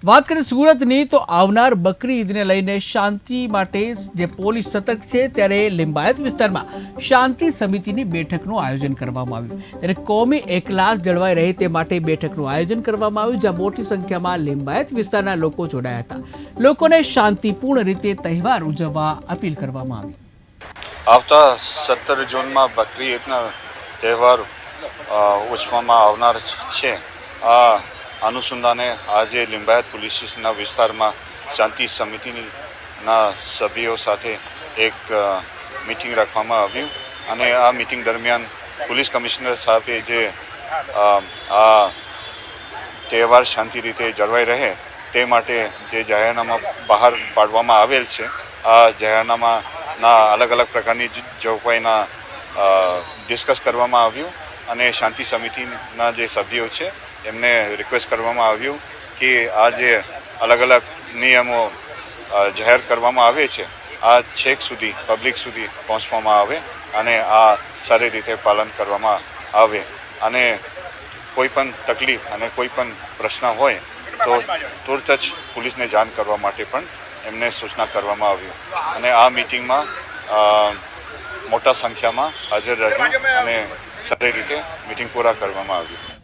વાત કરીએ સુરતની તો આવનાર બકરી ઈદને લઈને શાંતિ માટે જે પોલીસ સતર્ક છે ત્યારે લિંબાયત વિસ્તારમાં શાંતિ સમિતિની બેઠકનું આયોજન કરવામાં આવ્યું ત્યારે કોમી એકલાસ જળવાઈ રહે તે માટે બેઠકનું આયોજન કરવામાં આવ્યું જ્યાં મોટી સંખ્યામાં લિંબાયત વિસ્તારના લોકો જોડાયા હતા લોકોને શાંતિપૂર્ણ રીતે તહેવાર ઉજવવા અપીલ કરવામાં આવી આવતા 17 જૂનમાં બકરી ઈદનો તહેવાર ઉજવવામાં આવનાર છે। આ અનુસંધાને આજે લિંબાયત પોલીસ સ્ટેશનના વિસ્તારમાં શાંતિ સમિતિના સભ્યો સાથે એક મીટિંગ રાખવામાં આવ્યું અને આ મીટિંગ દરમિયાન પોલીસ કમિશનર સાહેબે જે આ તહેવાર શાંતિ રીતે જળવાઈ રહે તે માટે જે જાહેરનામા બહાર પાડવામાં આવેલ છે આ જાહેરનામાના અલગ અલગ પ્રકારની જોગવાઈના ડિસ્કસ કરવામાં આવ્યું અને શાંતિ સમિતિના જે સભ્યો છે એમને રિક્વેસ્ટ કરવામાં આવ્યું કે આ જે અલગ અલગ નિયમો જાહેર કરવામાં આવે છે આ છેક સુધી પબ્લિક સુધી પહોંચવામાં આવે અને આ સારી રીતે પાલન કરવામાં આવે અને કોઈ પણ તકલીફ અને કોઈ પણ પ્રશ્ન હોય તો તુરત જ પોલીસને જાણ કરવા માટે પણ એમને સૂચના કરવામાં આવ્યું અને આ મીટિંગમાં મોટા સંખ્યામાં હાજર રહ્યું અને સારી રીતે મીટિંગ પૂરા કરવામાં આવ્યું।